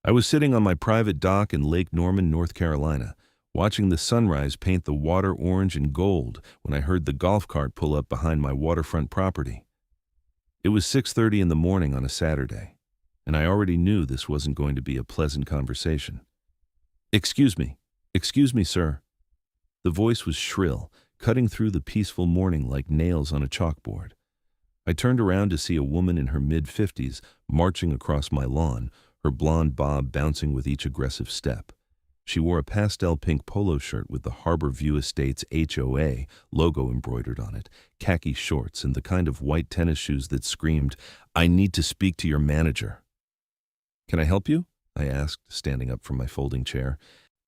I was sitting on my private dock in Lake Norman, North Carolina, watching the sunrise paint the water orange and gold when I heard the golf cart pull up behind my waterfront property. It was 6:30 in the morning on a Saturday, and I already knew this wasn't going to be a pleasant conversation. Excuse me, sir." The voice was shrill, cutting through the peaceful morning like nails on a chalkboard. I turned around to see a woman in her mid-50s marching across my lawn, her blonde bob bouncing with each aggressive step. She wore a pastel pink polo shirt with the Harborview Estates HOA logo embroidered on it, khaki shorts, and the kind of white tennis shoes that screamed, "I need to speak to your manager." "Can I help you?" I asked, standing up from my folding chair.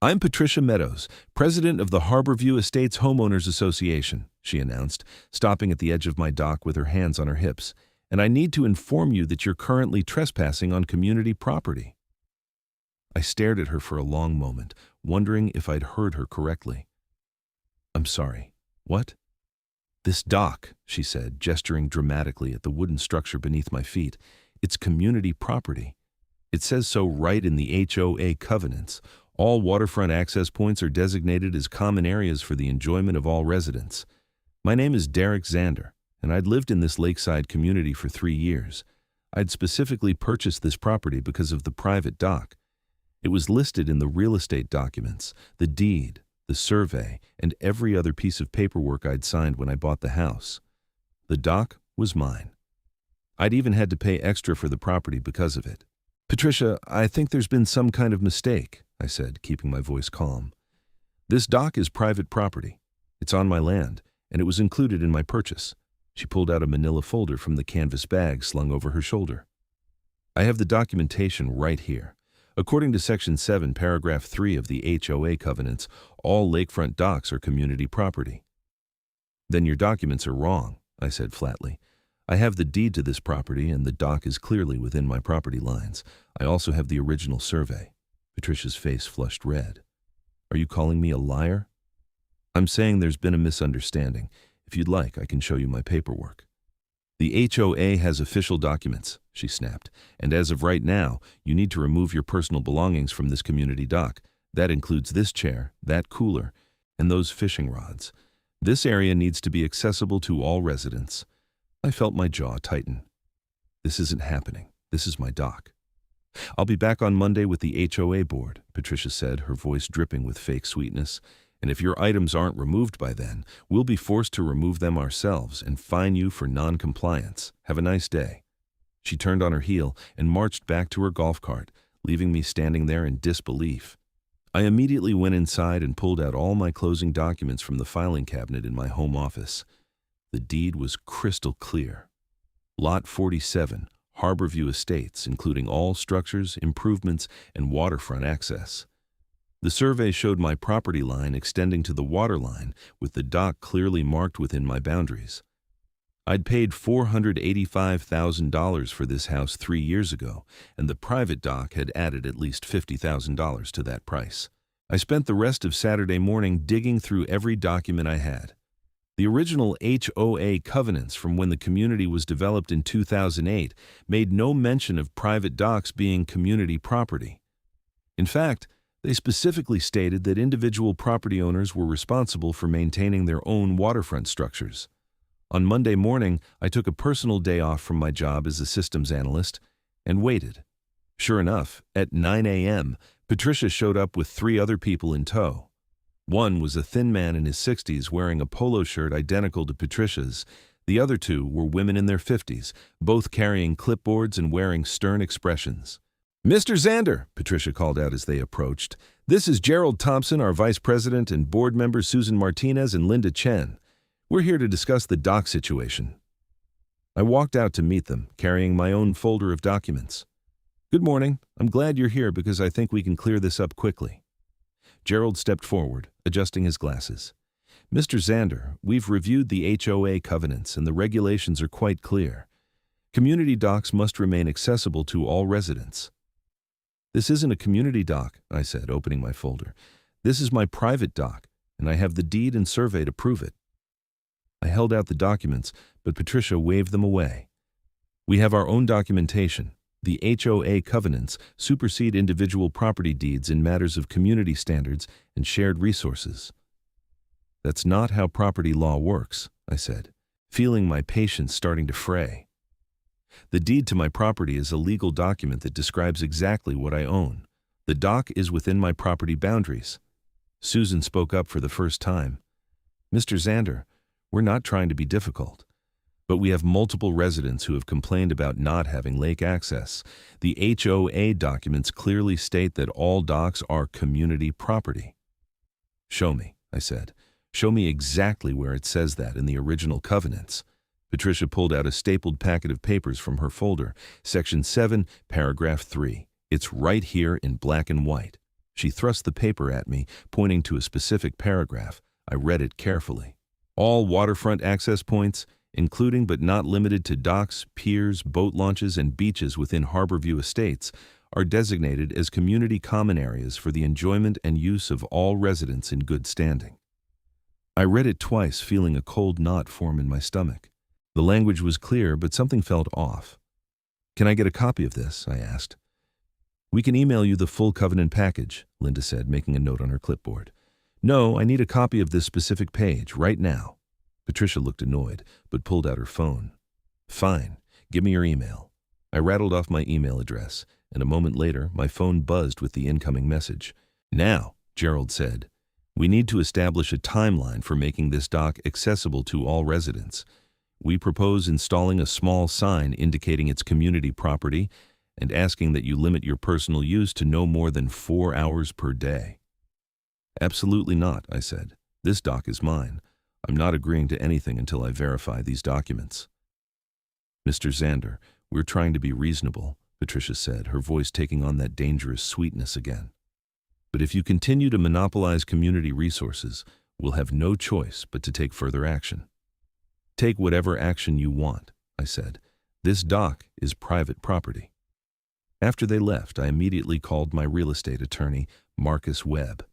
"I'm Patricia Meadows, president of the Harborview Estates Homeowners Association," she announced, stopping at the edge of my dock with her hands on her hips. "And I need to inform you that you're currently trespassing on community property." I stared at her for a long moment, wondering if I'd heard her correctly. "I'm sorry, what?" "This dock," she said, gesturing dramatically at the wooden structure beneath my feet. "It's community property. It says so right in the HOA covenants. All waterfront access points are designated as common areas for the enjoyment of all residents. My name is Xander, and I'd lived in this lakeside community for 3 years. I'd specifically purchased this property because of the private dock. It was listed in the real estate documents, the deed, the survey, and every other piece of paperwork I'd signed when I bought the house. The dock was mine. I'd even had to pay extra for the property because of it." "Patricia, I think there's been some kind of mistake," I said, keeping my voice calm. "This dock is private property. It's on my land, and it was included in my purchase." She pulled out a manila folder from the canvas bag slung over her shoulder. "I have the documentation right here. According to Section 7, Paragraph 3 of the HOA covenants, all lakefront docks are community property." "Then your documents are wrong," I said flatly. "I have the deed to this property, and the dock is clearly within my property lines. I also have the original survey." Patricia's face flushed red. "Are you calling me a liar?" "I'm saying there's been a misunderstanding. If you'd like, I can show you my paperwork." "The HOA has official documents," she snapped, "and as of right now, you need to remove your personal belongings from this community dock. That includes this chair, that cooler, and those fishing rods. This area needs to be accessible to all residents." I felt my jaw tighten. "This isn't happening. This is my dock." "I'll be back on Monday with the HOA board," Patricia said, her voice dripping with fake sweetness. "And if your items aren't removed by then, we'll be forced to remove them ourselves and fine you for non-compliance. Have a nice day." She turned on her heel and marched back to her golf cart, leaving me standing there in disbelief. I immediately went inside and pulled out all my closing documents from the filing cabinet in my home office. The deed was crystal clear. Lot 47, Harborview Estates, including all structures, improvements, and waterfront access. The survey showed my property line extending to the water line, with the dock clearly marked within my boundaries. I'd paid $485,000 for this house 3 years ago, and the private dock had added at least $50,000 to that price. I spent the rest of Saturday morning digging through every document I had. The original HOA covenants from when the community was developed in 2008 made no mention of private docks being community property. In fact, they specifically stated that individual property owners were responsible for maintaining their own waterfront structures. On Monday morning, I took a personal day off from my job as a systems analyst and waited. Sure enough, at 9 a.m., Patricia showed up with 3 other people in tow. One was a thin man in his 60s wearing a polo shirt identical to Patricia's. The other 2 were women in their 50s, both carrying clipboards and wearing stern expressions. "Mr. Xander," Patricia called out as they approached, "this is Gerald Thompson, our vice president, and board members Susan Martinez and Linda Chen. We're here to discuss the dock situation." I walked out to meet them, carrying my own folder of documents. "Good morning. I'm glad you're here because I think we can clear this up quickly." Gerald stepped forward, adjusting his glasses. "Mr. Xander, we've reviewed the HOA covenants and the regulations are quite clear. Community docks must remain accessible to all residents." "This isn't a community dock," I said, opening my folder. "This is my private dock, and I have the deed and survey to prove it." I held out the documents, but Patricia waved them away. "We have our own documentation. The HOA covenants supersede individual property deeds in matters of community standards and shared resources. That's not how property law works, I said, feeling my patience starting to fray. The deed to my property is a legal document that describes exactly what I own. The dock is within my property boundaries. Susan spoke up for the first time. Mr. Xander, we're not trying to be difficult, but we have multiple residents who have complained about not having lake access. The HOA documents clearly state that all docks are community property. Show me, I said. Show me exactly where it says that in the original covenants. Patricia pulled out a stapled packet of papers from her folder. Section 7, paragraph 3. It's right here in black and white. She thrust the paper at me, pointing to a specific paragraph. I read it carefully. All waterfront access points, including but not limited to docks, piers, boat launches, and beaches within Harborview Estates, are designated as community common areas for the enjoyment and use of all residents in good standing. I read it twice, feeling a cold knot form in my stomach. The language was clear, but something felt off. Can I get a copy of this? I asked. We can email you the full covenant package, Linda said, making a note on her clipboard. No, I need a copy of this specific page, right now. Patricia looked annoyed, but pulled out her phone. Fine, give me your email. I rattled off my email address, and a moment later, my phone buzzed with the incoming message. Now, Gerald said, we need to establish a timeline for making this dock accessible to all residents. We propose installing a small sign indicating it's community property and asking that you limit your personal use to no more than 4 hours per day. Absolutely not, I said. This dock is mine. I'm not agreeing to anything until I verify these documents. Mr. Xander, we're trying to be reasonable, Patricia said, her voice taking on that dangerous sweetness again. But if you continue to monopolize community resources, we'll have no choice but to take further action. Take whatever action you want, I said. This dock is private property. After they left, I immediately called my real estate attorney, Marcus Webb.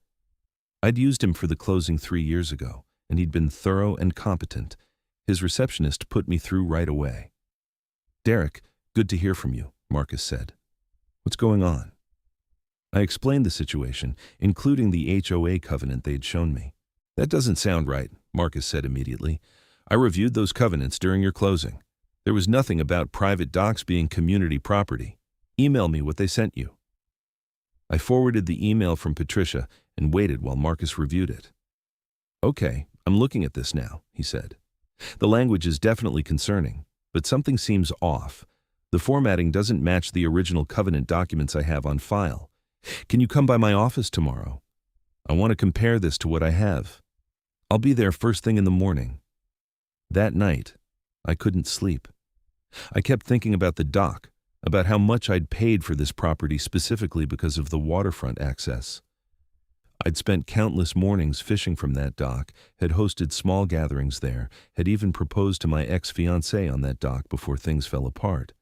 I'd used him for the closing 3 years ago, and he'd been thorough and competent. His receptionist put me through right away. Derek, good to hear from you, Marcus said. What's going on? I explained the situation, including the HOA covenant they'd shown me. That doesn't sound right, Marcus said immediately. I reviewed those covenants during your closing. There was nothing about private docks being community property. Email me what they sent you. I forwarded the email from Patricia and waited while Marcus reviewed it. Okay, I'm looking at this now, he said. The language is definitely concerning, but something seems off. The formatting doesn't match the original covenant documents I have on file. Can you come by my office tomorrow? I want to compare this to what I have. I'll be there first thing in the morning. That night, I couldn't sleep. I kept thinking about the dock, about how much I'd paid for this property specifically because of the waterfront access. I'd spent countless mornings fishing from that dock, had hosted small gatherings there, had even proposed to my ex-fiancée on that dock before things fell apart.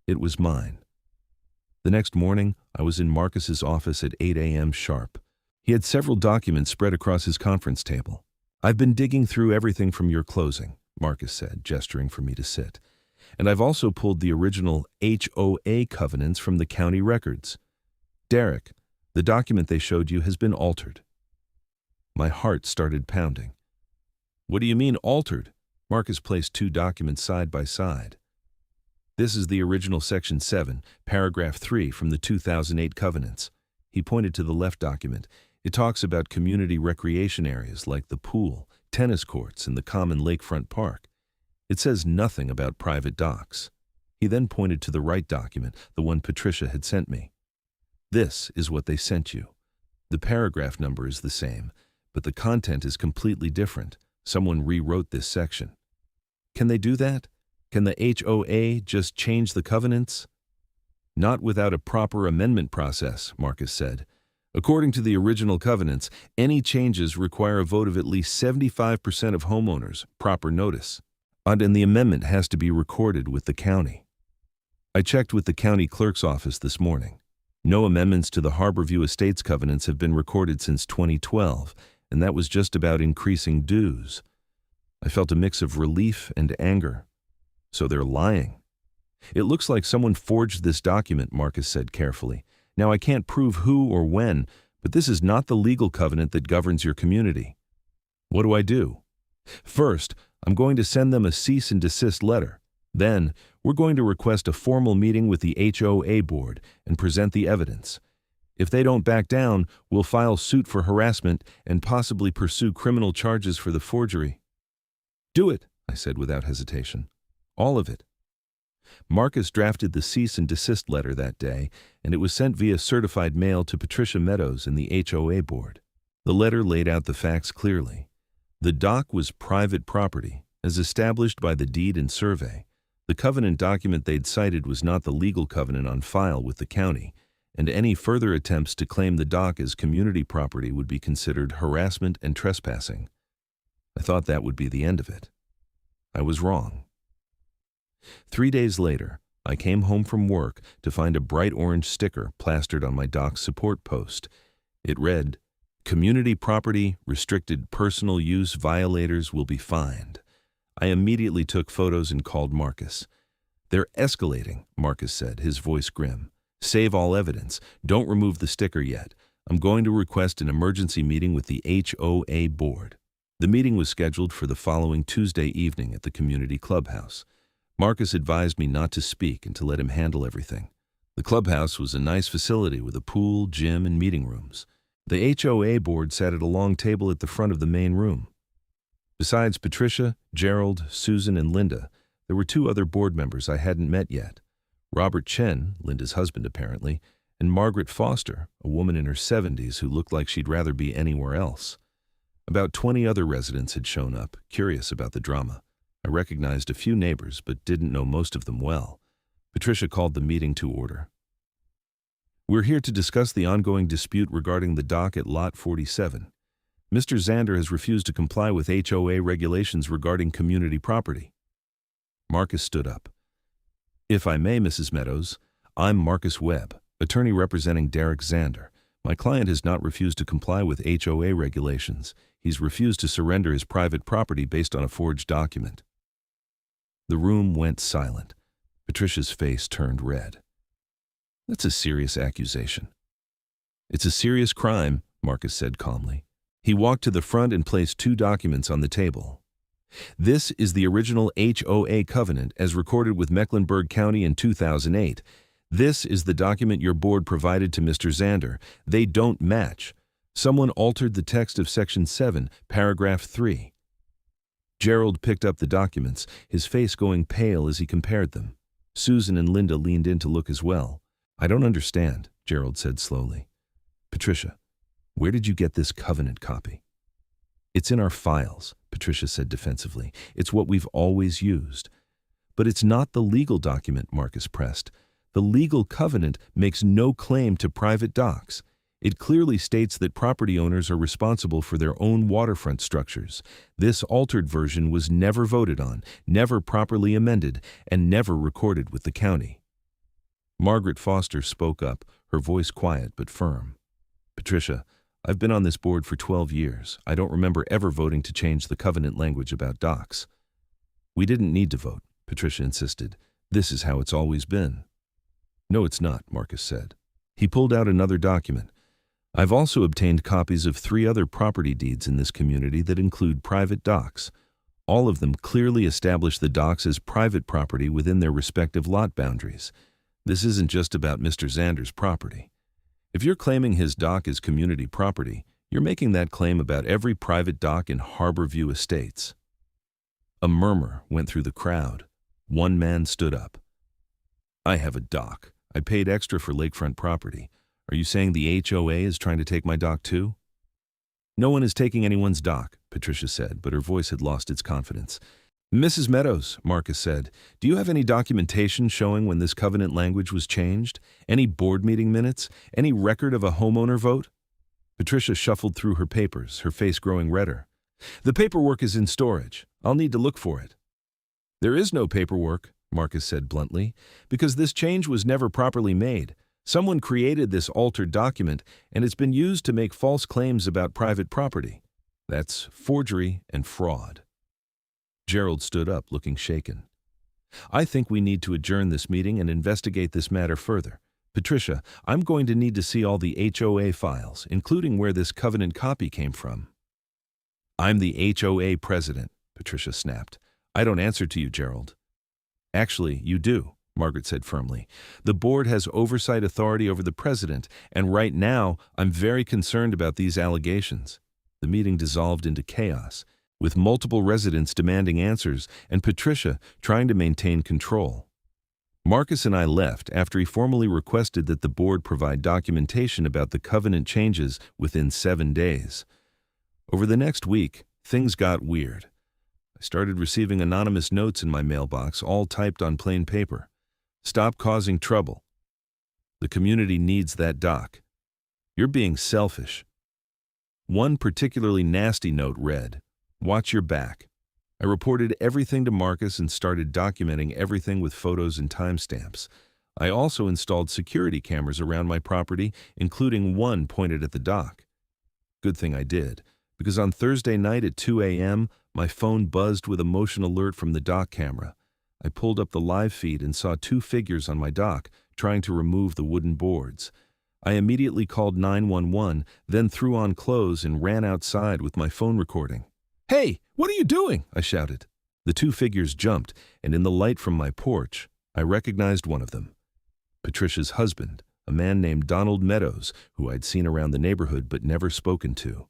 It was mine. The next morning, I was in Marcus's office at 8 a.m. sharp. He had several documents spread across his conference table. I've been digging through everything from your closing, Marcus said, gesturing for me to sit. And I've also pulled the original HOA covenants from the county records. Derek, the document they showed you has been altered. My heart started pounding. What do you mean altered? Marcus placed 2 documents side by side. This is the original Section 7, Paragraph 3 from the 2008 covenants. He pointed to the left document. It talks about community recreation areas like the pool, tennis courts, and the common lakefront park. It says nothing about private docks. He then pointed to the right document, the one Patricia had sent me. This is what they sent you. The paragraph number is the same, but the content is completely different. Someone rewrote this section. Can they do that? Can the HOA just change the covenants? Not without a proper amendment process, Marcus said. According to the original covenants, any changes require a vote of at least 75% of homeowners, proper notice. And the amendment has to be recorded with the county. I checked with the county clerk's office this morning. No amendments to the Harborview Estates covenants have been recorded since 2012, and that was just about increasing dues. I felt a mix of relief and anger. So they're lying. It looks like someone forged this document, Marcus said carefully. Now I can't prove who or when, but this is not the legal covenant that governs your community. What do I do? First, I'm going to send them a cease and desist letter. Then, we're going to request a formal meeting with the HOA board and present the evidence. If they don't back down, we'll file suit for harassment and possibly pursue criminal charges for the forgery. Do it, I said without hesitation. All of it. Marcus drafted the cease and desist letter that day, and it was sent via certified mail to Patricia Meadows and the HOA board. The letter laid out the facts clearly. The dock was private property, as established by the deed and survey. The covenant document they'd cited was not the legal covenant on file with the county, and any further attempts to claim the dock as community property would be considered harassment and trespassing. I thought that would be the end of it. I was wrong. 3 days later, I came home from work to find a bright orange sticker plastered on my dock's support post. It read, "Community property, restricted personal use violators will be fined." I immediately took photos and called Marcus. "They're escalating," Marcus said, his voice grim. "Save all evidence. Don't remove the sticker yet. I'm going to request an emergency meeting with the HOA board." The meeting was scheduled for the following Tuesday evening at the community clubhouse. Marcus advised me not to speak and to let him handle everything. The clubhouse was a nice facility with a pool, gym, and meeting rooms. The HOA board sat at a long table at the front of the main room. Besides Patricia, Gerald, Susan, and Linda, there were 2 other board members I hadn't met yet. Robert Chen, Linda's husband apparently, and Margaret Foster, a woman in her 70s who looked like she'd rather be anywhere else. About 20 other residents had shown up, curious about the drama. I recognized a few neighbors, but didn't know most of them well. Patricia called the meeting to order. "We're here to discuss the ongoing dispute regarding the dock at Lot 47. Mr. Xander has refused to comply with HOA regulations regarding community property." Marcus stood up. "If I may, Mrs. Meadows, I'm Marcus Webb, attorney representing Derek Xander. My client has not refused to comply with HOA regulations. He's refused to surrender his private property based on a forged document." The room went silent. Patricia's face turned red. "That's a serious accusation." "It's a serious crime," Marcus said calmly. He walked to the front and placed 2 documents on the table. "This is the original HOA covenant as recorded with Mecklenburg County in 2008. This is the document your board provided to Mr. Xander. They don't match. Someone altered the text of Section 7, Paragraph 3. Gerald picked up the documents, his face going pale as he compared them. Susan and Linda leaned in to look as well. "I don't understand," Gerald said slowly. "Patricia, where did you get this covenant copy?" "It's in our files," Patricia said defensively. "It's what we've always used." "But it's not the legal document," Marcus pressed. "The legal covenant makes no claim to private docks. It clearly states that property owners are responsible for their own waterfront structures. This altered version was never voted on, never properly amended, and never recorded with the county." Margaret Foster spoke up, her voice quiet but firm. "Patricia, I've been on this board for 12 years. I don't remember ever voting to change the covenant language about docks." "We didn't need to vote," Patricia insisted. "This is how it's always been." "No, it's not," Marcus said. He pulled out another document. "I've also obtained copies of 3 other property deeds in this community that include private docks. All of them clearly establish the docks as private property within their respective lot boundaries. This isn't just about Mr. Xander's property. If you're claiming his dock is community property, you're making that claim about every private dock in Harborview estates." A murmur went through the crowd. One man stood up. "I have a dock. I paid extra for lakefront property. Are you saying the HOA is trying to take my dock too?" "No one is taking anyone's dock," Patricia said, but her voice had lost its confidence. "Mrs. Meadows," Marcus said, "do you have any documentation showing when this covenant language was changed? Any board meeting minutes? Any record of a homeowner vote?" Patricia shuffled through her papers, her face growing redder. "The paperwork is in storage. I'll need to look for it." "There is no paperwork," Marcus said bluntly, "because this change was never properly made. Someone created this altered document, and it's been used to make false claims about private property. That's forgery and fraud." Gerald stood up, looking shaken. I think we need to adjourn this meeting and investigate this matter further. Patricia, I'm going to need to see all the HOA files, including where this covenant copy came from. I'm the HOA president, Patricia snapped. I don't answer to you, Gerald. Actually, you do, Margaret said firmly. The board has oversight authority over the president, and right now I'm very concerned about these allegations. The meeting dissolved into chaos, with multiple residents demanding answers and Patricia trying to maintain control. Marcus and I left after he formally requested that the board provide documentation about the covenant changes within 7 days. Over the next week, things got weird. I started receiving anonymous notes in my mailbox, all typed on plain paper. Stop causing trouble. The community needs that dock. You're being selfish. One particularly nasty note read, "Watch your back." I reported everything to Marcus and started documenting everything with photos and timestamps. I also installed security cameras around my property, including one pointed at the dock. Good thing I did, because on Thursday night at 2 a.m., my phone buzzed with a motion alert from the dock camera. I pulled up the live feed and saw 2 figures on my dock trying to remove the wooden boards. I immediately called 911, then threw on clothes and ran outside with my phone recording. "Hey, what are you doing?" I shouted. The 2 figures jumped, and in the light from my porch, I recognized one of them. Patricia's husband, a man named Donald Meadows, who I'd seen around the neighborhood but never spoken to.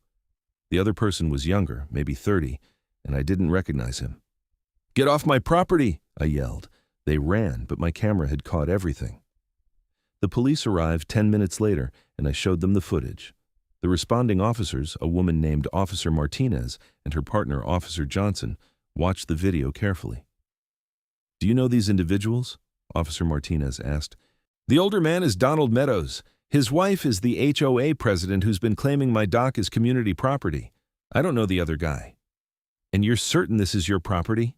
The other person was younger, maybe 30, and I didn't recognize him. "Get off my property!" I yelled. They ran, but my camera had caught everything. The police arrived 10 minutes later, and I showed them the footage. The responding officers, a woman named Officer Martinez and her partner, Officer Johnson, watched the video carefully. "Do you know these individuals?" Officer Martinez asked. "The older man is Donald Meadows. His wife is the HOA president who's been claiming my dock as community property. I don't know the other guy." "And you're certain this is your property?"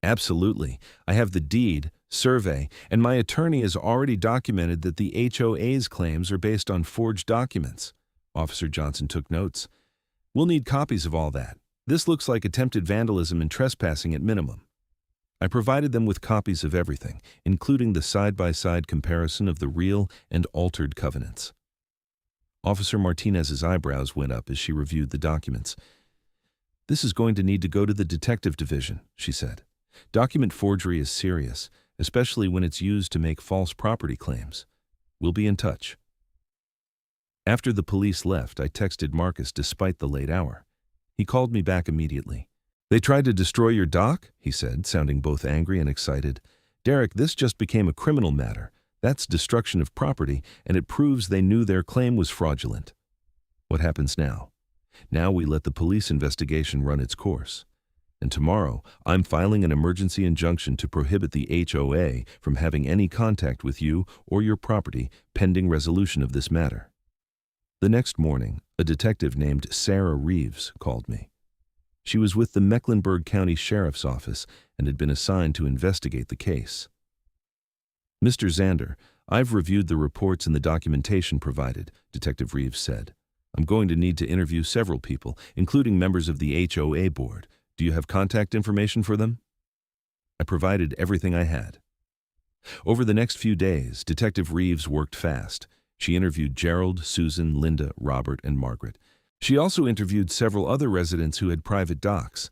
"Absolutely. I have the deed, survey, and my attorney has already documented that the HOA's claims are based on forged documents." Officer Johnson took notes. "We'll need copies of all that. This looks like attempted vandalism and trespassing at minimum." I provided them with copies of everything, including the side-by-side comparison of the real and altered covenants. Officer Martinez's eyebrows went up as she reviewed the documents. "This is going to need to go to the detective division," she said. "Document forgery is serious, especially when it's used to make false property claims. We'll be in touch." After the police left, I texted Marcus despite the late hour. He called me back immediately. "They tried to destroy your dock?" he said, sounding both angry and excited. "Derek, this just became a criminal matter. That's destruction of property, and it proves they knew their claim was fraudulent." "What happens now?" "Now we let the police investigation run its course. And tomorrow, I'm filing an emergency injunction to prohibit the HOA from having any contact with you or your property pending resolution of this matter." The next morning, a detective named Sarah Reeves called me. She was with the Mecklenburg County Sheriff's Office and had been assigned to investigate the case. "Mr. Xander, I've reviewed the reports and the documentation provided," Detective Reeves said. "I'm going to need to interview several people, including members of the HOA board. Do you have contact information for them?" I provided everything I had. Over the next few days, Detective Reeves worked fast. She interviewed Gerald, Susan, Linda, Robert, and Margaret. She also interviewed several other residents who had private docks.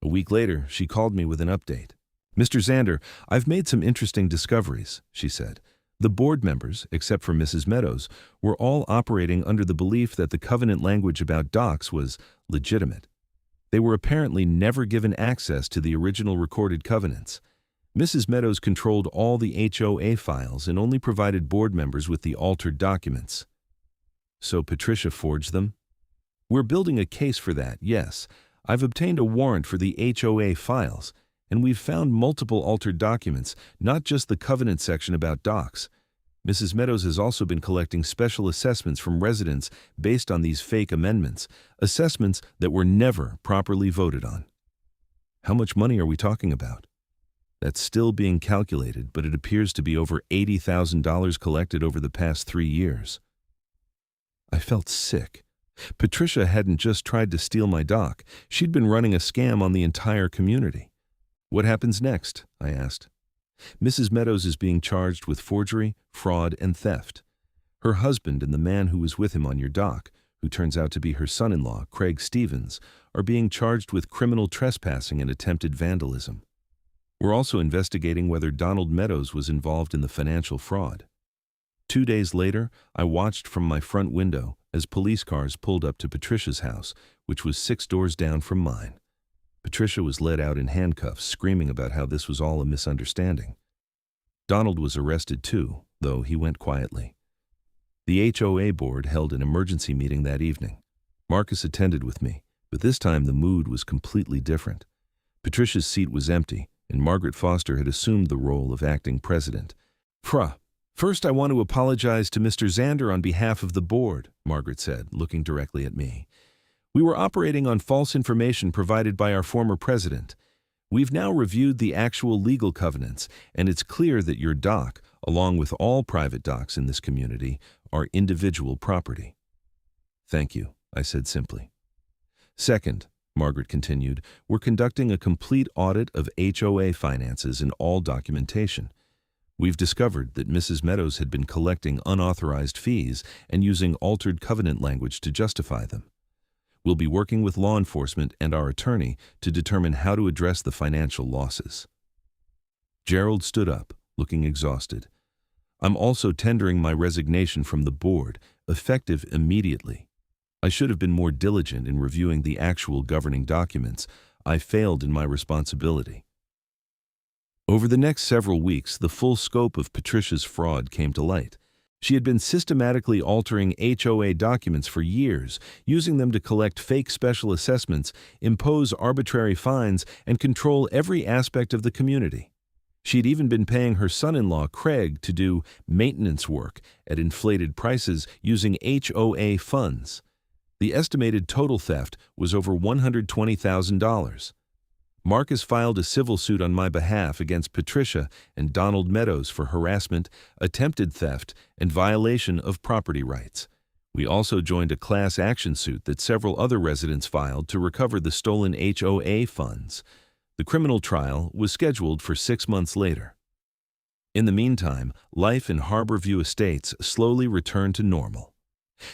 A week later, she called me with an update. "Mr. Xander, I've made some interesting discoveries," she said. "The board members, except for Mrs. Meadows, were all operating under the belief that the covenant language about docks was legitimate. They were apparently never given access to the original recorded covenants. Mrs. Meadows controlled all the HOA files and only provided board members with the altered documents." "So Patricia forged them?" "We're building a case for that, yes. I've obtained a warrant for the HOA files, and we've found multiple altered documents, not just the covenant section about docks. Mrs. Meadows has also been collecting special assessments from residents based on these fake amendments, assessments that were never properly voted on." "How much money are we talking about?" "That's still being calculated, but it appears to be over $80,000 collected over the past 3 years. I felt sick. Patricia hadn't just tried to steal my dock. She'd been running a scam on the entire community. "What happens next?" I asked. Mrs. Meadows is being charged with forgery, fraud, and theft. Her husband and the man who was with him on your dock, who turns out to be her son-in-law, Craig Stevens, are being charged with criminal trespassing and attempted vandalism. We're also investigating whether Donald Meadows was involved in the financial fraud. 2 days later, I watched from my front window as police cars pulled up to Patricia's house, which was 6 doors down from mine. Patricia was led out in handcuffs, screaming about how this was all a misunderstanding. Donald was arrested too, though he went quietly. The HOA board held an emergency meeting that evening. Marcus attended with me, but this time the mood was completely different. Patricia's seat was empty, and Margaret Foster had assumed the role of acting president. First I want to apologize to Mr. Xander on behalf of the board, Margaret said, looking directly at me. We were operating on false information provided by our former president. We've now reviewed the actual legal covenants, and it's clear that your dock, along with all private docks in this community, are individual property. Thank you, I said simply. Second, Margaret continued, we're conducting a complete audit of HOA finances and all documentation. We've discovered that Mrs. Meadows had been collecting unauthorized fees and using altered covenant language to justify them. We'll be working with law enforcement and our attorney to determine how to address the financial losses. Gerald stood up, looking exhausted. I'm also tendering my resignation from the board, effective immediately. I should have been more diligent in reviewing the actual governing documents. I failed in my responsibility. Over the next several weeks, the full scope of Patricia's fraud came to light. She had been systematically altering HOA documents for years, using them to collect fake special assessments, impose arbitrary fines, and control every aspect of the community. She had even been paying her son-in-law, Craig, to do maintenance work at inflated prices using HOA funds. The estimated total theft was over $120,000. Marcus filed a civil suit on my behalf against Patricia and Donald Meadows for harassment, attempted theft, and violation of property rights. We also joined a class action suit that several other residents filed to recover the stolen HOA funds. The criminal trial was scheduled for 6 months later. In the meantime, life in Harborview Estates slowly returned to normal.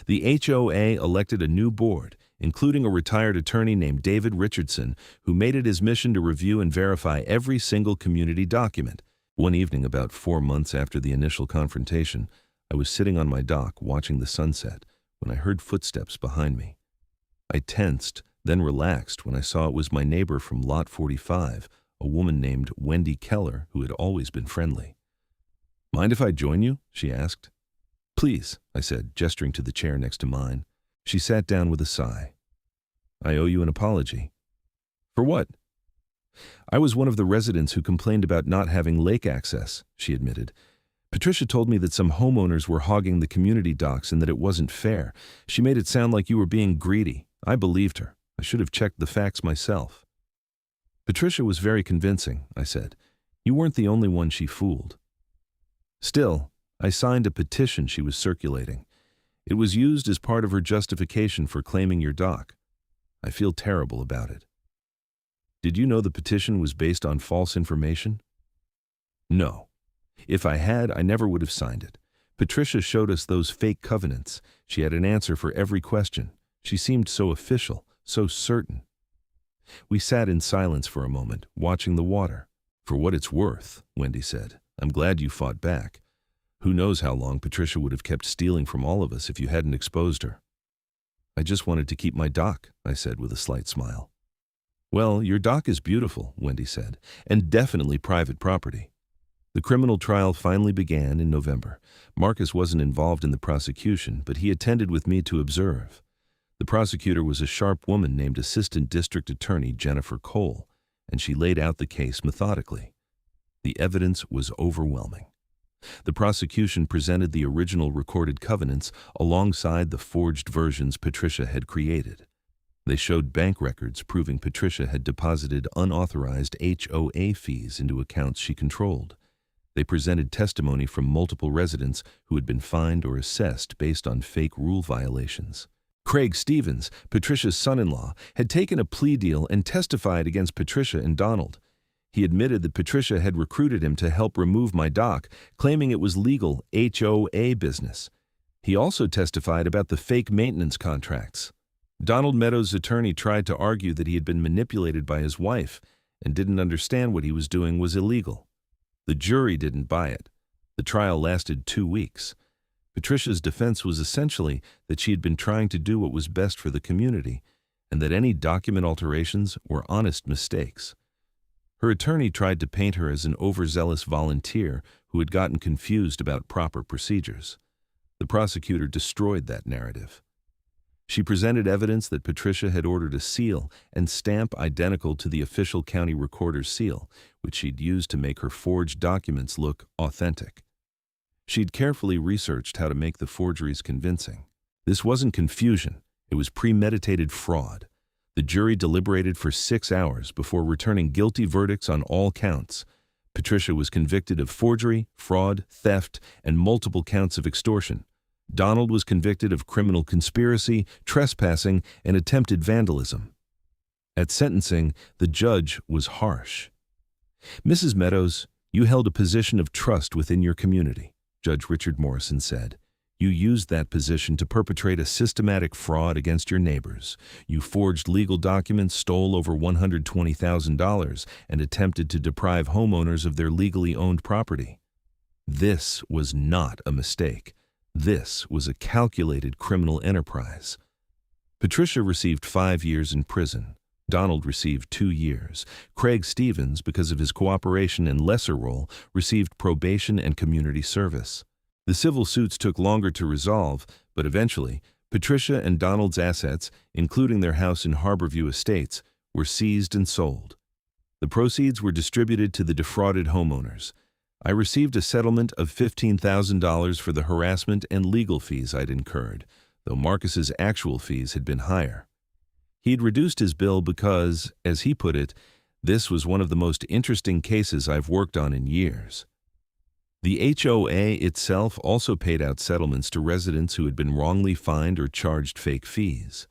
The HOA elected a new board, including a retired attorney named David Richardson, who made it his mission to review and verify every single community document. One evening, about 4 months after the initial confrontation, I was sitting on my dock watching the sunset when I heard footsteps behind me. I tensed, then relaxed when I saw it was my neighbor from Lot 45, a woman named Wendy Keller, who had always been friendly. "Mind if I join you?" she asked. "Please," I said, gesturing to the chair next to mine. She sat down with a sigh. "I owe you an apology." "For what?" "I was one of the residents who complained about not having lake access," she admitted. "Patricia told me that some homeowners were hogging the community docks and that it wasn't fair. She made it sound like you were being greedy. I believed her. I should have checked the facts myself." "Patricia was very convincing," I said. "You weren't the only one she fooled." Still, I signed a petition she was circulating. It was used as part of her justification for claiming your dock. I feel terrible about it. Did you know the petition was based on false information? No. If I had, I never would have signed it. Patricia showed us those fake covenants. She had an answer for every question. She seemed so official, so certain. We sat in silence for a moment, watching the water. "For what it's worth," Wendy said, "I'm glad you fought back. Who knows how long Patricia would have kept stealing from all of us if you hadn't exposed her." "I just wanted to keep my dock," I said with a slight smile. "Well, your dock is beautiful," Wendy said, "and definitely private property." The criminal trial finally began in November. Marcus wasn't involved in the prosecution, but he attended with me to observe. The prosecutor was a sharp woman named Assistant District Attorney Jennifer Cole, and she laid out the case methodically. The evidence was overwhelming. The prosecution presented the original recorded covenants alongside the forged versions Patricia had created. They showed bank records proving Patricia had deposited unauthorized HOA fees into accounts she controlled. They presented testimony from multiple residents who had been fined or assessed based on fake rule violations. Craig Stevens, Patricia's son-in-law, had taken a plea deal and testified against Patricia and Donald. He admitted that Patricia had recruited him to help remove my dock, claiming it was legal HOA business. He also testified about the fake maintenance contracts. Donald Meadows' attorney tried to argue that he had been manipulated by his wife and didn't understand what he was doing was illegal. The jury didn't buy it. The trial lasted 2 weeks. Patricia's defense was essentially that she had been trying to do what was best for the community and that any document alterations were honest mistakes. Her attorney tried to paint her as an overzealous volunteer who had gotten confused about proper procedures. The prosecutor destroyed that narrative. She presented evidence that Patricia had ordered a seal and stamp identical to the official county recorder's seal, which she'd used to make her forged documents look authentic. She'd carefully researched how to make the forgeries convincing. This wasn't confusion, it was premeditated fraud. The jury deliberated for 6 hours before returning guilty verdicts on all counts. Patricia was convicted of forgery, fraud, theft, and multiple counts of extortion. Donald was convicted of criminal conspiracy, trespassing, and attempted vandalism. At sentencing, the judge was harsh. "Mrs. Meadows, you held a position of trust within your community," Judge Richard Morrison said. "You used that position to perpetrate a systematic fraud against your neighbors. You forged legal documents, stole over $120,000, and attempted to deprive homeowners of their legally owned property. This was not a mistake. This was a calculated criminal enterprise." Patricia received 5 years in prison. Donald received 2 years. Craig Stevens, because of his cooperation and lesser role, received probation and community service. The civil suits took longer to resolve, but eventually, Patricia and Donald's assets, including their house in Harborview Estates, were seized and sold. The proceeds were distributed to the defrauded homeowners. I received a settlement of $15,000 for the harassment and legal fees I'd incurred, though Marcus's actual fees had been higher. He'd reduced his bill because, as he put it, this was one of the most interesting cases I've worked on in years. The HOA itself also paid out settlements to residents who had been wrongly fined or charged fake fees.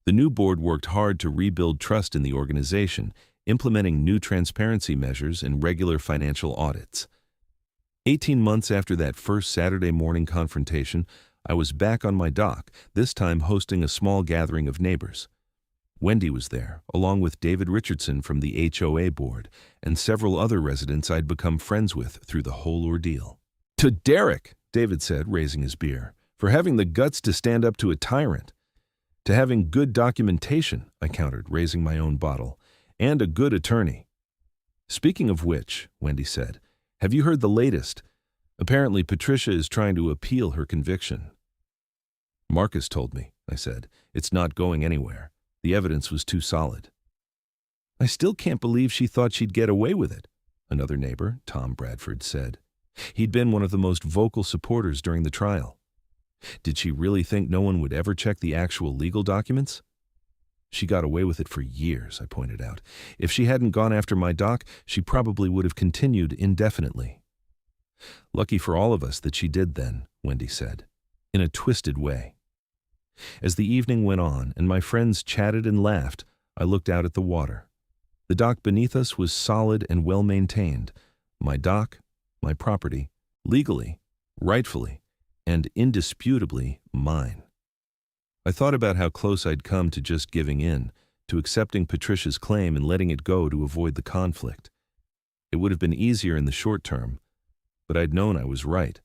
The new board worked hard to rebuild trust in the organization, implementing new transparency measures and regular financial audits. 18 months after that first Saturday morning confrontation, I was back on my dock, this time hosting a small gathering of neighbors. Wendy was there, along with David Richardson from the HOA board, and several other residents I'd become friends with through the whole ordeal. "To Derek," David said, raising his beer, "for having the guts to stand up to a tyrant." "To having good documentation," I countered, raising my own bottle, "and a good attorney." "Speaking of which," Wendy said, "have you heard the latest? Apparently Patricia is trying to appeal her conviction." "Marcus told me," I said. "It's not going anywhere. The evidence was too solid." "I still can't believe she thought she'd get away with it," another neighbor, Tom Bradford, said. He'd been one of the most vocal supporters during the trial. "Did she really think no one would ever check the actual legal documents?" "She got away with it for years," I pointed out. "If she hadn't gone after my dock, she probably would have continued indefinitely." "Lucky for all of us that she did then," Wendy said, in a twisted way. As the evening went on and my friends chatted and laughed, I looked out at the water. The dock beneath us was solid and well-maintained. My dock, my property, legally, rightfully, and indisputably mine. I thought about how close I'd come to just giving in, to accepting Patricia's claim and letting it go to avoid the conflict. It would have been easier in the short term, but I'd known I was right,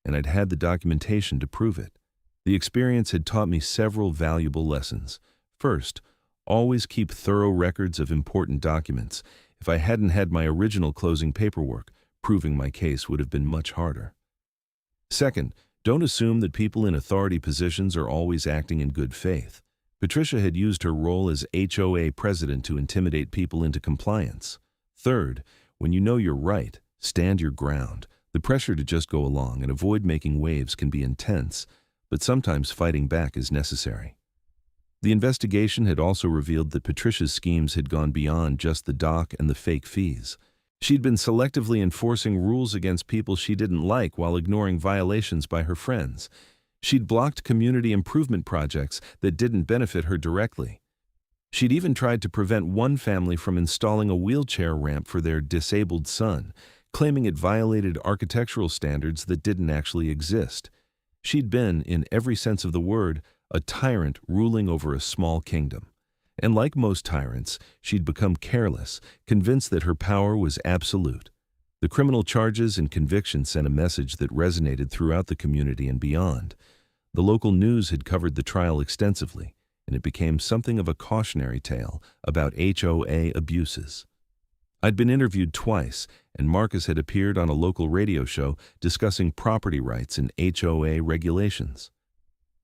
and I'd had the documentation to prove it. The experience had taught me several valuable lessons. First, always keep thorough records of important documents. If I hadn't had my original closing paperwork, proving my case would have been much harder. Second, don't assume that people in authority positions are always acting in good faith. Patricia had used her role as HOA president to intimidate people into compliance. Third, when you know you're right, stand your ground. The pressure to just go along and avoid making waves can be intense, but sometimes fighting back is necessary. The investigation had also revealed that Patricia's schemes had gone beyond just the dock and the fake fees. She'd been selectively enforcing rules against people she didn't like while ignoring violations by her friends. She'd blocked community improvement projects that didn't benefit her directly. She'd even tried to prevent one family from installing a wheelchair ramp for their disabled son, claiming it violated architectural standards that didn't actually exist. She'd been, in every sense of the word, a tyrant ruling over a small kingdom. And like most tyrants, she'd become careless, convinced that her power was absolute. The criminal charges and convictions sent a message that resonated throughout the community and beyond. The local news had covered the trial extensively, and it became something of a cautionary tale about HOA abuses. I'd been interviewed twice, and Marcus had appeared on a local radio show discussing property rights and HOA regulations.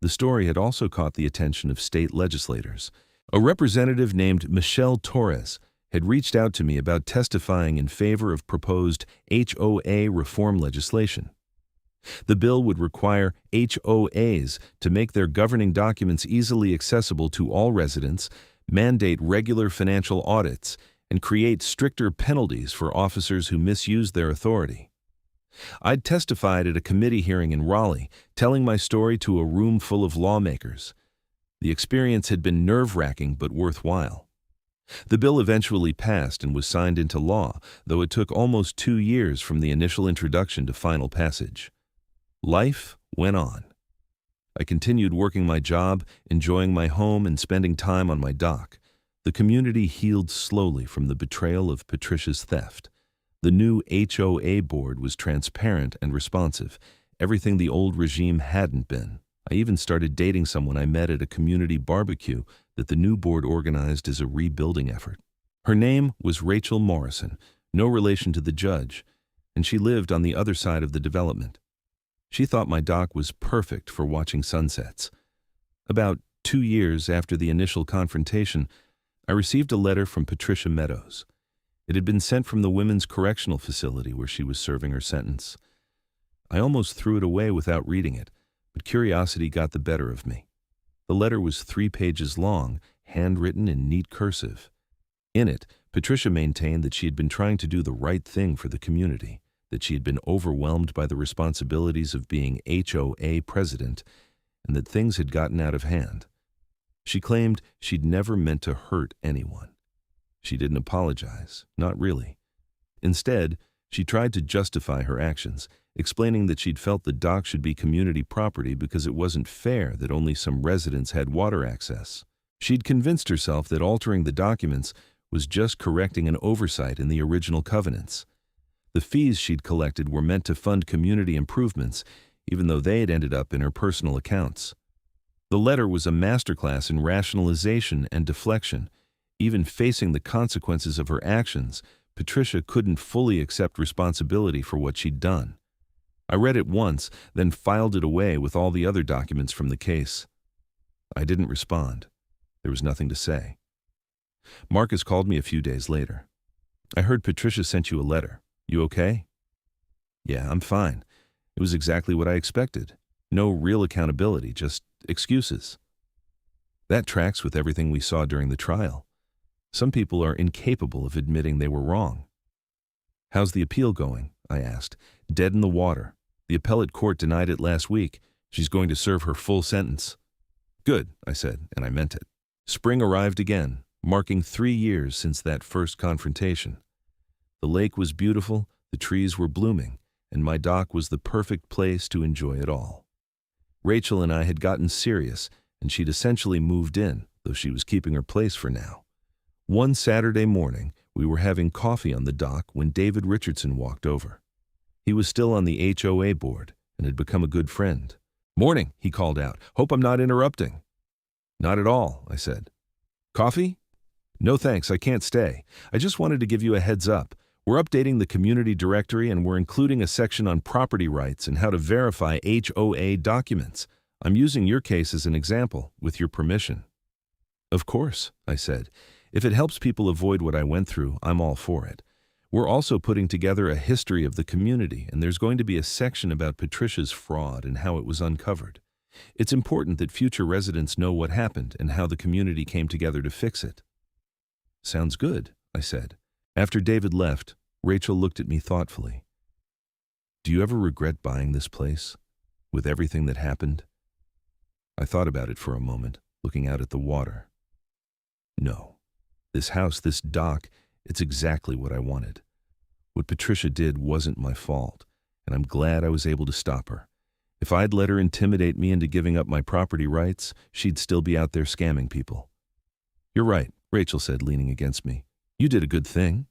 The story had also caught the attention of state legislators. A representative named Michelle Torres had reached out to me about testifying in favor of proposed HOA reform legislation. The bill would require HOAs to make their governing documents easily accessible to all residents, mandate regular financial audits, and create stricter penalties for officers who misuse their authority. I'd testified at a committee hearing in Raleigh, telling my story to a room full of lawmakers. The experience had been nerve-wracking but worthwhile. The bill eventually passed and was signed into law, though it took almost 2 years from the initial introduction to final passage. Life went on. I continued working my job, enjoying my home, and spending time on my dock. The community healed slowly from the betrayal of Patricia's theft. The new HOA board was transparent and responsive, everything the old regime hadn't been. I even started dating someone I met at a community barbecue that the new board organized as a rebuilding effort. Her name was Rachel Morrison, no relation to the judge, and she lived on the other side of the development. She thought my dock was perfect for watching sunsets. About 2 years after the initial confrontation, I received a letter from Patricia Meadows. It had been sent from the women's correctional facility where she was serving her sentence. I almost threw it away without reading it, but curiosity got the better of me. The letter was 3 pages long, handwritten in neat cursive. In it, Patricia maintained that she had been trying to do the right thing for the community, that she had been overwhelmed by the responsibilities of being HOA president, and that things had gotten out of hand. She claimed she'd never meant to hurt anyone. She didn't apologize, not really. Instead, she tried to justify her actions, explaining that she'd felt the dock should be community property because it wasn't fair that only some residents had water access. She'd convinced herself that altering the documents was just correcting an oversight in the original covenants. The fees she'd collected were meant to fund community improvements, even though they had ended up in her personal accounts. The letter was a masterclass in rationalization and deflection. Even facing the consequences of her actions, Patricia couldn't fully accept responsibility for what she'd done. I read it once, then filed it away with all the other documents from the case. I didn't respond. There was nothing to say. Marcus called me a few days later. I heard Patricia sent you a letter. You okay? Yeah, I'm fine. It was exactly what I expected. No real accountability, just excuses. That tracks with everything we saw during the trial. Some people are incapable of admitting they were wrong. How's the appeal going? I asked. Dead in the water. The appellate court denied it last week. She's going to serve her full sentence. Good, I said, and I meant it. Spring arrived again, marking 3 years since that first confrontation. The lake was beautiful, the trees were blooming, and my dock was the perfect place to enjoy it all. Rachel and I had gotten serious, and she'd essentially moved in, though she was keeping her place for now. One Saturday morning, we were having coffee on the dock when David Richardson walked over. He was still on the HOA board and had become a good friend. "Morning," he called out. "Hope I'm not interrupting." "Not at all," I said. "Coffee?" "No thanks, I can't stay. I just wanted to give you a heads up. We're updating the community directory and we're including a section on property rights and how to verify HOA documents. I'm using your case as an example, with your permission." "Of course," I said. "If it helps people avoid what I went through, I'm all for it. We're also putting together a history of the community, and there's going to be a section about Patricia's fraud and how it was uncovered. It's important that future residents know what happened and how the community came together to fix it." "Sounds good," I said. After David left, Rachel looked at me thoughtfully. "Do you ever regret buying this place, with everything that happened?" I thought about it for a moment, looking out at the water. No. This house, this dock, it's exactly what I wanted. What Patricia did wasn't my fault, and I'm glad I was able to stop her. If I'd let her intimidate me into giving up my property rights, she'd still be out there scamming people. You're right, Rachel said, leaning against me. You did a good thing.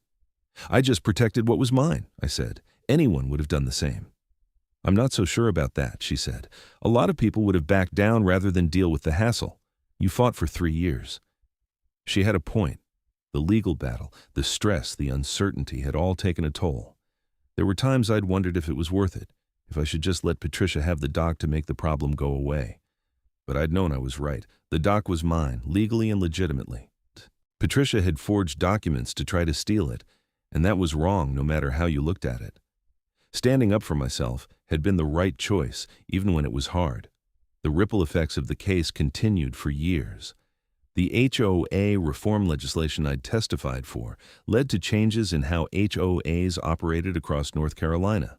I just protected what was mine, I said. Anyone would have done the same. I'm not so sure about that, she said. A lot of people would have backed down rather than deal with the hassle. You fought for 3 years. She had a point. The legal battle, the stress, the uncertainty had all taken a toll. There were times I'd wondered if it was worth it, if I should just let Patricia have the dock to make the problem go away. But I'd known I was right. The dock was mine, legally and legitimately. Patricia had forged documents to try to steal it, and that was wrong no matter how you looked at it. Standing up for myself had been the right choice, even when it was hard. The ripple effects of the case continued for years. The HOA reform legislation I'd testified for led to changes in how HOAs operated across North Carolina.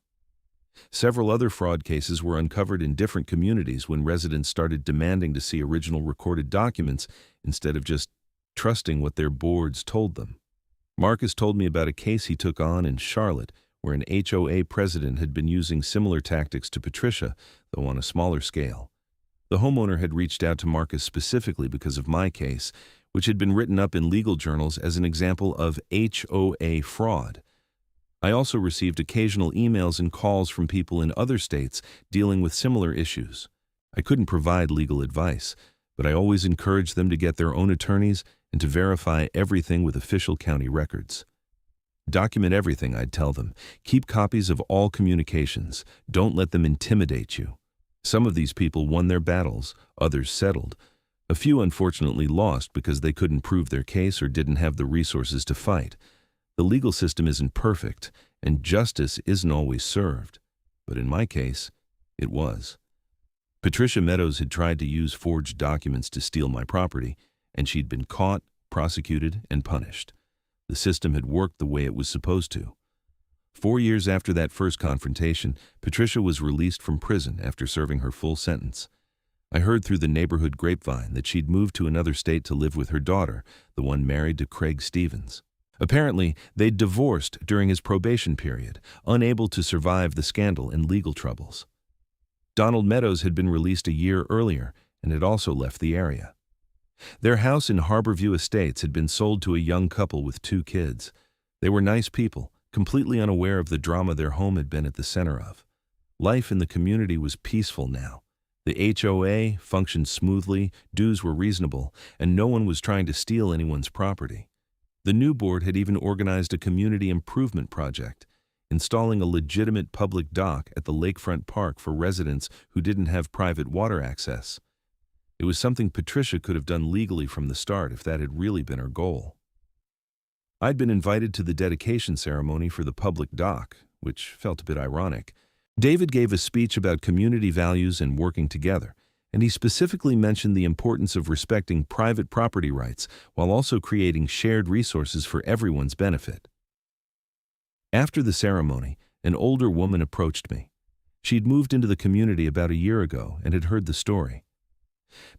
Several other fraud cases were uncovered in different communities when residents started demanding to see original recorded documents instead of just trusting what their boards told them. Marcus told me about a case he took on in Charlotte where an HOA president had been using similar tactics to Patricia, though on a smaller scale. The homeowner had reached out to Marcus specifically because of my case, which had been written up in legal journals as an example of HOA fraud. I also received occasional emails and calls from people in other states dealing with similar issues. I couldn't provide legal advice, but I always encouraged them to get their own attorneys and to verify everything with official county records. Document everything, I'd tell them. Keep copies of all communications. Don't let them intimidate you. Some of these people won their battles, others settled. A few unfortunately lost because they couldn't prove their case or didn't have the resources to fight. The legal system isn't perfect, and justice isn't always served. But in my case, it was. Patricia Meadows had tried to use forged documents to steal my property, and she'd been caught, prosecuted, and punished. The system had worked the way it was supposed to. 4 years after that first confrontation, Patricia was released from prison after serving her full sentence. I heard through the neighborhood grapevine that she'd moved to another state to live with her daughter, the one married to Craig Stevens. Apparently, they'd divorced during his probation period, unable to survive the scandal and legal troubles. Donald Meadows had been released a year earlier and had also left the area. Their house in Harborview Estates had been sold to a young couple with 2 kids. They were nice people, completely unaware of the drama their home had been at the center of. Life in the community was peaceful now. The HOA functioned smoothly, dues were reasonable, and no one was trying to steal anyone's property. The new board had even organized a community improvement project, installing a legitimate public dock at the lakefront park for residents who didn't have private water access. It was something Patricia could have done legally from the start if that had really been her goal. I'd been invited to the dedication ceremony for the public dock, which felt a bit ironic. David gave a speech about community values and working together, and he specifically mentioned the importance of respecting private property rights while also creating shared resources for everyone's benefit. After the ceremony, an older woman approached me. She'd moved into the community about a year ago and had heard the story.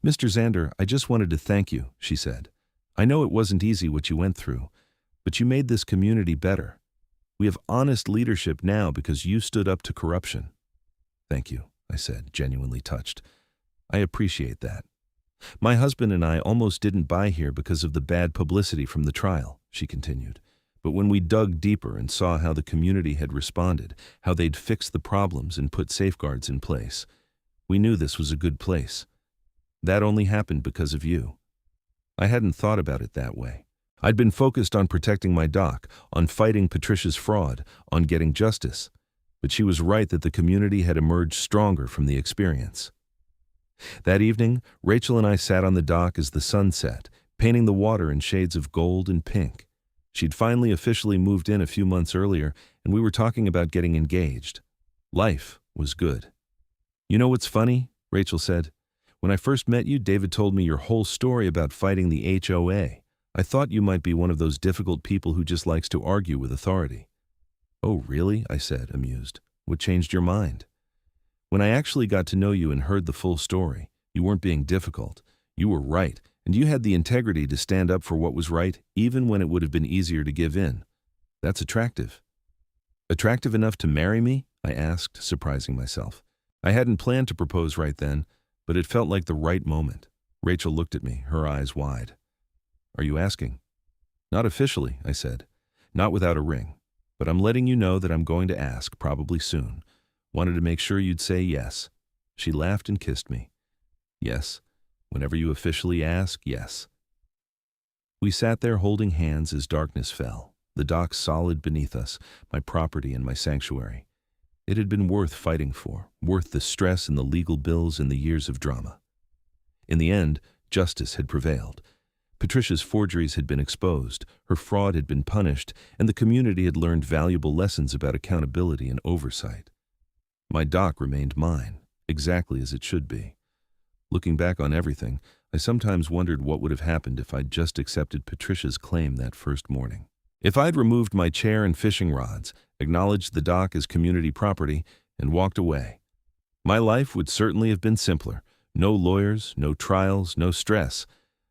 "Mr. Xander, I just wanted to thank you," she said. "I know it wasn't easy what you went through, but you made this community better. We have honest leadership now because you stood up to corruption." "Thank you," I said, genuinely touched. "I appreciate that. My husband and I almost didn't buy here because of the bad publicity from the trial," she continued. "But when we dug deeper and saw how the community had responded, how they'd fixed the problems and put safeguards in place, we knew this was a good place. That only happened because of you." I hadn't thought about it that way. I'd been focused on protecting my dock, on fighting Patricia's fraud, on getting justice. But she was right that the community had emerged stronger from the experience. That evening, Rachel and I sat on the dock as the sun set, painting the water in shades of gold and pink. She'd finally officially moved in a few months earlier, and we were talking about getting engaged. Life was good. "You know what's funny?" Rachel said. "When I first met you, David told me your whole story about fighting the HOA. I thought you might be one of those difficult people who just likes to argue with authority." "Oh, really?" I said, amused. "What changed your mind?" "When I actually got to know you and heard the full story, you weren't being difficult. You were right, And you had the integrity to stand up for what was right, even when it would have been easier to give in. That's attractive. Attractive enough to marry me? I asked, surprising myself. I hadn't planned to propose right then, but it felt like the right moment. Rachel looked at me, her eyes wide. Are you asking? Not officially, I said. Not without a ring. But I'm letting you know that I'm going to ask, probably soon. Wanted to make sure you'd say yes. She laughed and kissed me. Yes. Whenever you officially ask, yes. We sat there holding hands as darkness fell, the dock solid beneath us, my property and my sanctuary. It had been worth fighting for, worth the stress and the legal bills and the years of drama. In the end, justice had prevailed. Patricia's forgeries had been exposed, her fraud had been punished, and the community had learned valuable lessons about accountability and oversight. My dock remained mine, exactly as it should be. Looking back on everything, I sometimes wondered what would have happened if I'd just accepted Patricia's claim that first morning. If I'd removed my chair and fishing rods, acknowledged the dock as community property, and walked away. My life would certainly have been simpler. No lawyers, no trials, no stress.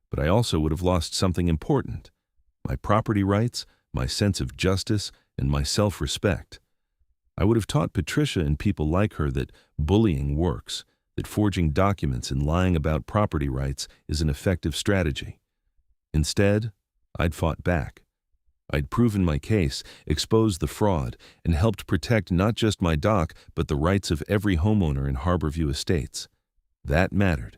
But I also would have lost something important. My property rights, my sense of justice, and my self-respect. I would have taught Patricia and people like her that bullying works, that forging documents and lying about property rights is an effective strategy. Instead, I'd fought back. I'd proven my case, exposed the fraud, and helped protect not just my dock, but the rights of every homeowner in Harborview Estates. That mattered.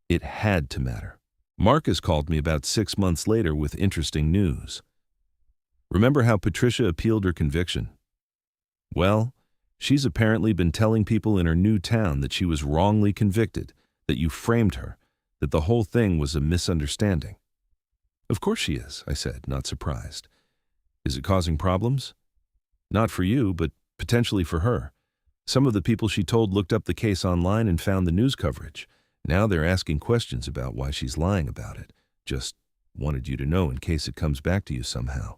It had to matter. Marcus called me about 6 months later with interesting news. Remember how Patricia appealed her conviction? Well, she's apparently been telling people in her new town that she was wrongly convicted, that you framed her, that the whole thing was a misunderstanding. Of course she is, I said, not surprised. Is it causing problems? Not for you, but potentially for her. Some of the people she told looked up the case online and found the news coverage. Now they're asking questions about why she's lying about it. Just wanted you to know in case it comes back to you somehow.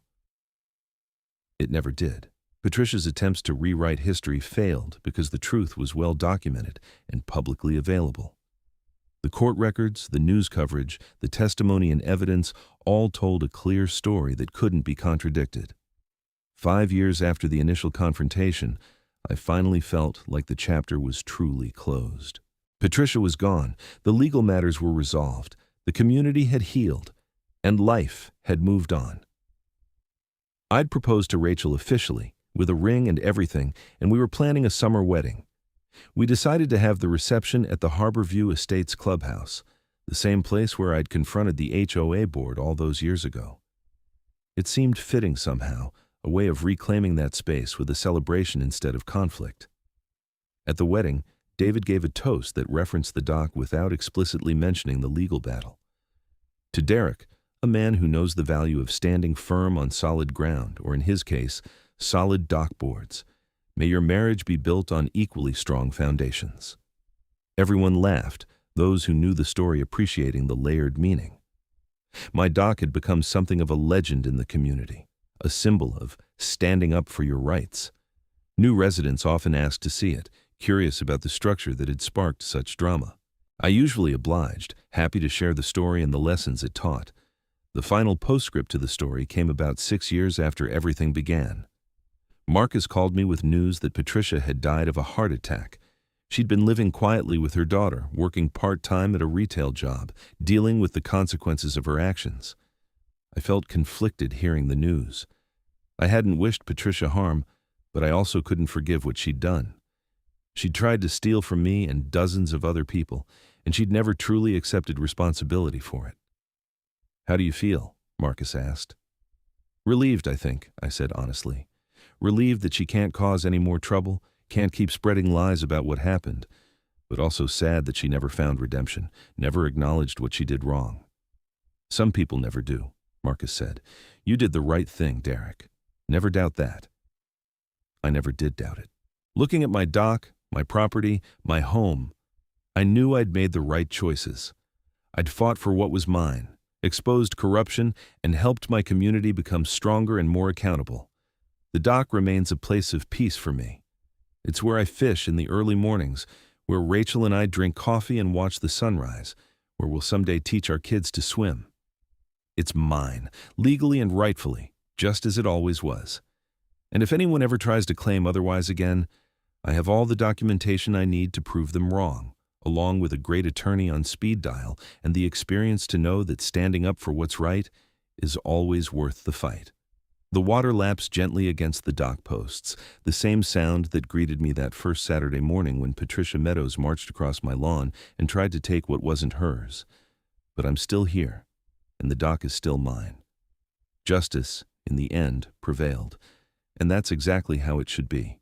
It never did. Patricia's attempts to rewrite history failed because the truth was well documented and publicly available. The court records, the news coverage, the testimony and evidence all told a clear story that couldn't be contradicted. 5 years after the initial confrontation, I finally felt like the chapter was truly closed. Patricia was gone, the legal matters were resolved, the community had healed, and life had moved on. I'd proposed to Rachel officially, with a ring and everything, and we were planning a summer wedding. We decided to have the reception at the Harborview Estates Clubhouse, the same place where I'd confronted the HOA board all those years ago. It seemed fitting somehow, a way of reclaiming that space with a celebration instead of conflict. At the wedding, David gave a toast that referenced the dock without explicitly mentioning the legal battle. To Derek, a man who knows the value of standing firm on solid ground, or in his case, solid dock boards, may your marriage be built on equally strong foundations. Everyone laughed, those who knew the story appreciating the layered meaning. My dock had become something of a legend in the community, a symbol of standing up for your rights. New residents often asked to see it, curious about the structure that had sparked such drama. I usually obliged, happy to share the story and the lessons it taught. The final postscript to the story came about 6 years after everything began. Marcus called me with news that Patricia had died of a heart attack. She'd been living quietly with her daughter, working part-time at a retail job, dealing with the consequences of her actions. I felt conflicted hearing the news. I hadn't wished Patricia harm, but I also couldn't forgive what she'd done. She'd tried to steal from me and dozens of other people, and she'd never truly accepted responsibility for it. How do you feel? Marcus asked. Relieved, I think, I said honestly. Relieved that she can't cause any more trouble, can't keep spreading lies about what happened, but also sad that she never found redemption, never acknowledged what she did wrong. Some people never do, Marcus said. You did the right thing, Derek. Never doubt that. I never did doubt it. Looking at my dock, my property, my home, I knew I'd made the right choices. I'd fought for what was mine, exposed corruption, and helped my community become stronger and more accountable. The dock remains a place of peace for me. It's where I fish in the early mornings, where Rachel and I drink coffee and watch the sunrise, Or we'll someday teach our kids to swim. It's mine, legally and rightfully, just as it always was. And if anyone ever tries to claim otherwise again, I have all the documentation I need to prove them wrong, along with a great attorney on speed dial and the experience to know that standing up for what's right is always worth the fight. The water laps gently against the dock posts, the same sound that greeted me that first Saturday morning when Patricia Meadows marched across my lawn and tried to take what wasn't hers. But I'm still here, and the dock is still mine. Justice, in the end, prevailed, and that's exactly how it should be.